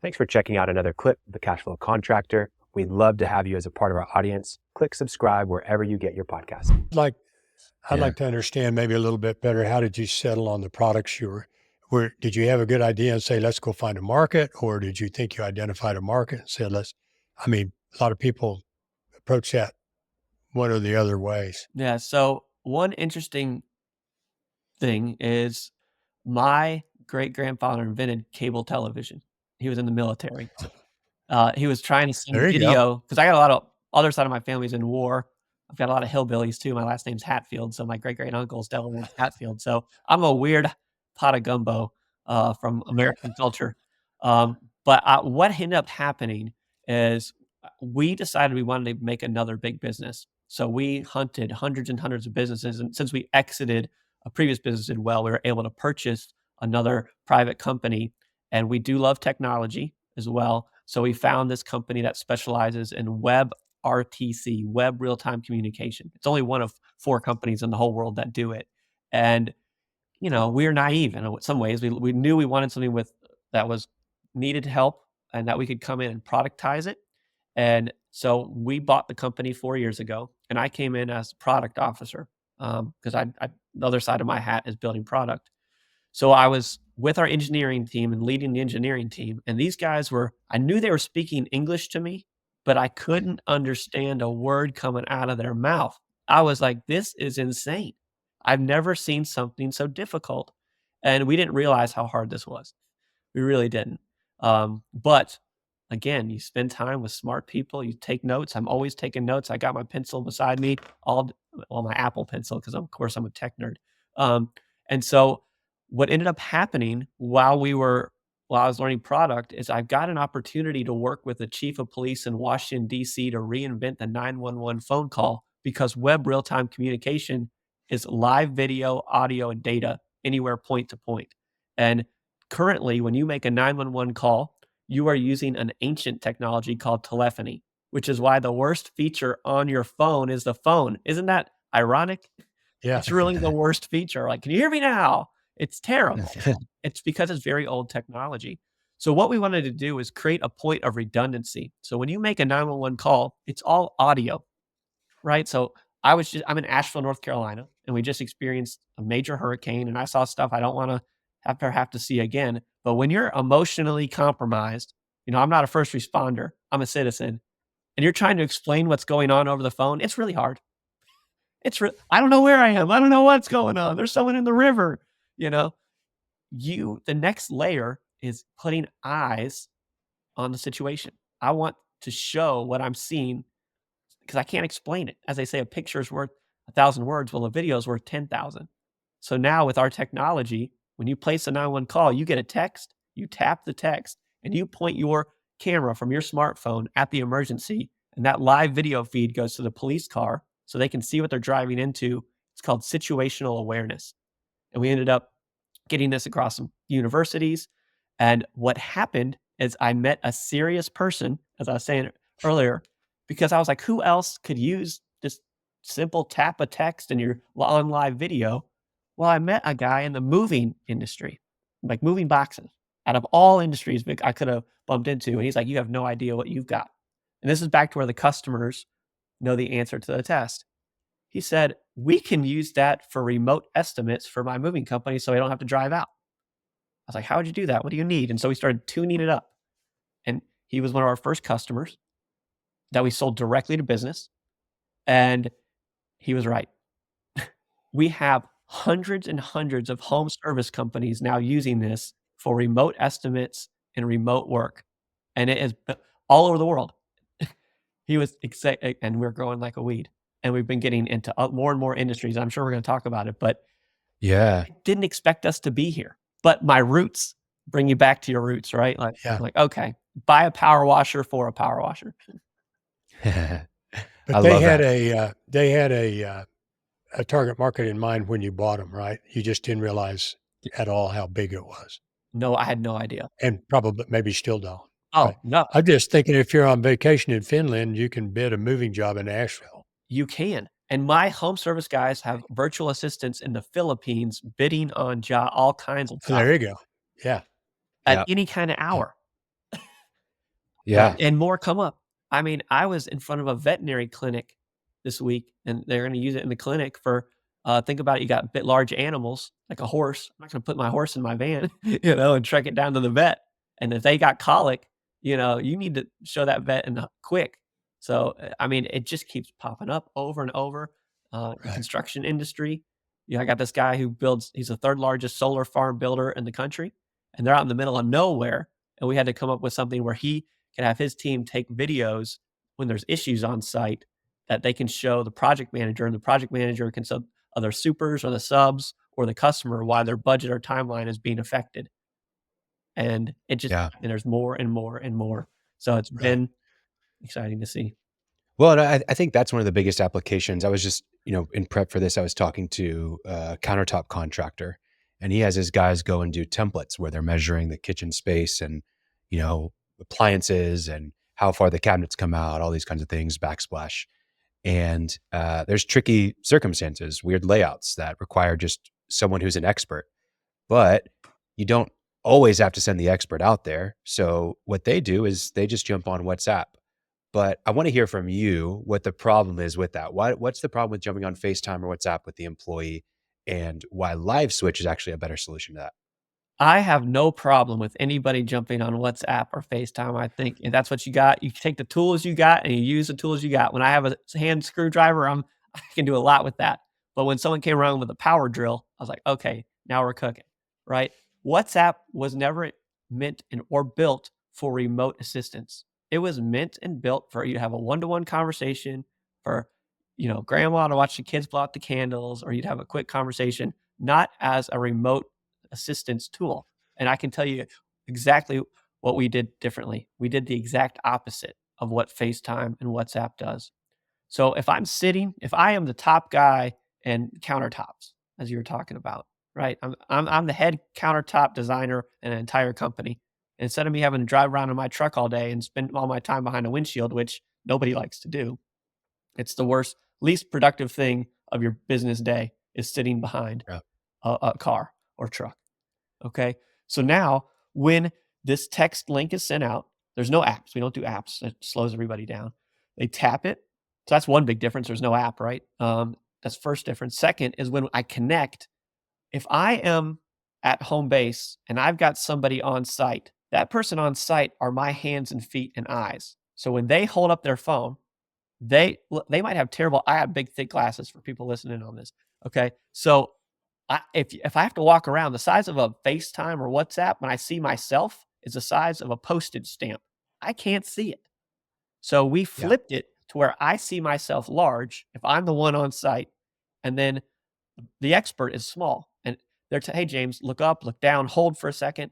Thanks for checking out another clip of the Cashflow Contractor. We'd love to have you as a part of our audience. Click subscribe wherever you get your podcasts. I'd like to understand maybe a little bit better. How did you settle on the products you were? Did you have a good idea and say, let's go find a market? Or did you think you identified a market and said, a lot of people approach that one or the other ways. Yeah. So one interesting thing is my great-grandfather invented cable television. He was in the military. He was trying to send There you go. video because I got a lot of other side of my family's in war. I've got a lot of hillbillies too. My last name's Hatfield, so my great uncle's Delaware Hatfield. So I'm a weird pot of gumbo from American culture. But what ended up happening is we decided we wanted to make another big business. So we hunted hundreds and hundreds of businesses, and since we exited a previous business did well, we were able to purchase another private company, and we do love technology as well. So we found this company that specializes in web RTC, web real-time communication. It's only one of 4 companies in the whole world that do it. And, you know, we're naive in some ways. We knew we wanted something that was needed help and that we could come in and productize it. And so we bought the company 4 years ago, and I came in as product officer because the other side of my hat is building product. So I was with our engineering team and leading the engineering team. And these guys I knew they were speaking English to me, but I couldn't understand a word coming out of their mouth. I was like, this is insane. I've never seen something so difficult. And we didn't realize how hard this was. We really didn't. But again, you spend time with smart people, you take notes. I'm always taking notes. I got my pencil beside me, my Apple pencil, because of course I'm a tech nerd. And so what ended up happening while I was learning product is I got an opportunity to work with the chief of police in Washington, D.C. to reinvent the 911 phone call, because web real-time communication is live video, audio, and data anywhere point to point. And currently, when you make a 911 call, you are using an ancient technology called telephony, which is why the worst feature on your phone is the phone. Isn't that ironic? Yeah. It's really the worst feature. Like, can you hear me now? It's terrible. It's because it's very old technology. So what we wanted to do is create a point of redundancy. So when you make a 911 call, it's all audio, right? So I'm in Asheville, North Carolina, and we just experienced a major hurricane, and I saw stuff I don't want to have to see again. But when you're emotionally compromised, I'm not a first responder, I'm a citizen, and you're trying to explain what's going on over the phone, it's really hard. I don't know where I am. I don't know what's going on. There's someone in the river, the next layer is putting eyes on the situation. I want to show what I'm seeing because I can't explain it. As they say, a picture is worth 1,000 words. Well, a video is worth 10,000. So now with our technology, when you place a 911 call, you get a text, you tap the text, and you point your camera from your smartphone at the emergency, and that live video feed goes to the police car so they can see what they're driving into. It's called situational awareness. And we ended up getting this across some universities. And what happened is I met a serious person, as I was saying earlier, because I was like, who else could use this simple tap a text and you're on live video? Well, I met a guy in the moving industry, like moving boxes, out of all industries I could have bumped into. And he's like, you have no idea what you've got. And this is back to where the customers know the answer to the test. He said, we can use that for remote estimates for my moving company so I don't have to drive out. I was like, how would you do that? What do you need? And so we started tuning it up. And he was one of our first customers that we sold directly to business. And he was right. We have hundreds and hundreds of home service companies now using this for remote estimates and remote work. And it is all over the world. He was excited, and we're growing like a weed. And we've been getting into more and more industries. I'm sure we're going to talk about it, but yeah, I didn't expect us to be here. But my roots bring you back to your roots, right? Like, okay, buy a power washer for a power washer. But they had a target market in mind when you bought them, right? You just didn't realize at all how big it was. No, I had no idea. And probably maybe still don't. Oh, right? No. I'm just thinking if you're on vacation in Finland, you can bid a moving job in Asheville. You can. And my home service guys have virtual assistants in the Philippines bidding on all kinds of stuff. There you go. Yeah. At any kind of hour. Yeah. And more come up. I mean, I was in front of a veterinary clinic this week, and they're going to use it in the clinic for, think about it, you got a bit large animals, like a horse. I'm not going to put my horse in my van, and trek it down to the vet. And if they got colic, you need to show that vet quick. So, I mean, it just keeps popping up over and over. The construction industry. I got this guy who he's the third largest solar farm builder in the country, and they're out in the middle of nowhere. And we had to come up with something where he can have his team take videos when there's issues on site that they can show the project manager, and the project manager can sub other supers or the subs or the customer why their budget or timeline is being affected. And it just, and there's more and more and more. So it's been exciting to see. Well, and I think that's one of the biggest applications. I was just, in prep for this, I was talking to a countertop contractor, and he has his guys go and do templates where they're measuring the kitchen space and, appliances and how far the cabinets come out, all these kinds of things, backsplash. And there's tricky circumstances, weird layouts that require just someone who's an expert. But you don't always have to send the expert out there. So what they do is they just jump on WhatsApp. But I want to hear from you what the problem is with that. What's the problem with jumping on FaceTime or WhatsApp with the employee, and why LiveSwitch is actually a better solution to that? I have no problem with anybody jumping on WhatsApp or FaceTime. I think if that's what you got, you take the tools you got and you use the tools you got. When I have a hand screwdriver, I can do a lot with that. But when someone came around with a power drill, I was like, okay, now we're cooking, right? WhatsApp was never meant or built for remote assistance. It was meant and built for you to have a one-to-one conversation, for, grandma to watch the kids blow out the candles, or you'd have a quick conversation, not as a remote assistance tool. And I can tell you exactly what we did differently. We did the exact opposite of what FaceTime and WhatsApp does. So if I am the top guy in countertops, as you were talking about, right? I'm the head countertop designer in an entire company. Instead of me having to drive around in my truck all day and spend all my time behind a windshield, which nobody likes to do, it's the least productive thing of your business day is sitting behind a car or truck. Okay. So now when this text link is sent out, there's no apps. We don't do apps. It slows everybody down. They tap it. So that's one big difference. There's no app, right? That's first difference. Second is when I connect, if I am at home base and I've got somebody on site, that person on site are my hands and feet and eyes. So when they hold up their phone, they might have I have big, thick glasses for people listening on this. Okay. So if I have to walk around, the size of a FaceTime or WhatsApp, when I see myself, is the size of a postage stamp. I can't see it. So we flipped it to where I see myself large if I'm the one on site, and then the expert is small. And they're hey, James, look up, look down, hold for a second.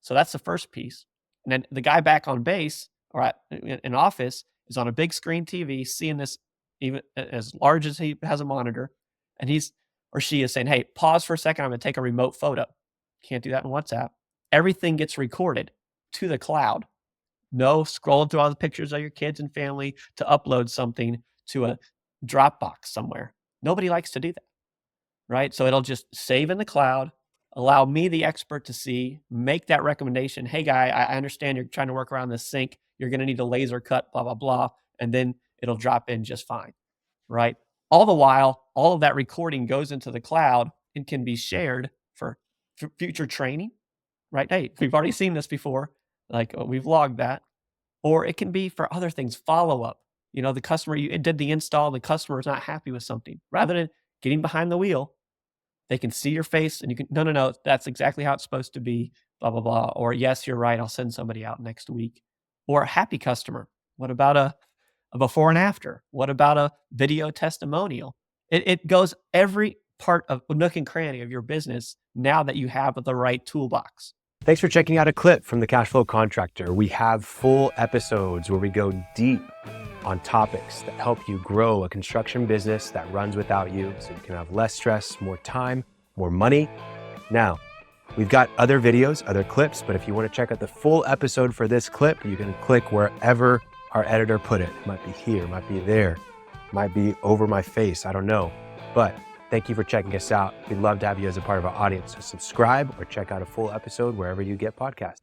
So that's the first piece. And then the guy back on base or in office is on a big screen TV, seeing this even as large as he has a monitor. And he's or she is saying, hey, pause for a second. I'm going to take a remote photo. Can't do that in WhatsApp. Everything gets recorded to the cloud. No scrolling through all the pictures of your kids and family to upload something to a Dropbox somewhere. Nobody likes to do that, right? So it'll just save in the cloud, allow me, the expert, to see, make that recommendation. Hey, guy, I understand you're trying to work around this sink. You're going to need a laser cut, blah, blah, blah. And then it'll drop in just fine, right? All the while, all of that recording goes into the cloud and can be shared for future training, right? Hey, we've already seen this before. Like we've logged that. Or it can be for other things, follow-up. The customer, you did the install, the customer is not happy with something. Rather than getting behind the wheel, they can see your face and you can, no, that's exactly how it's supposed to be, blah, blah, blah. Or yes, you're right, I'll send somebody out next week. Or a happy customer. What about a before and after? What about a video testimonial? It goes every part of nook and cranny of your business now that you have the right toolbox. Thanks for checking out a clip from the Cashflow Contractor. We have full episodes where we go deep on topics that help you grow a construction business that runs without you, so you can have less stress, more time, more money. Now, we've got other videos, other clips, but if you want to check out the full episode for this clip, you can click wherever our editor put it. It might be here, might be there, might be over my face, I don't know. But thank you for checking us out. We'd love to have you as a part of our audience. So subscribe or check out a full episode wherever you get podcasts.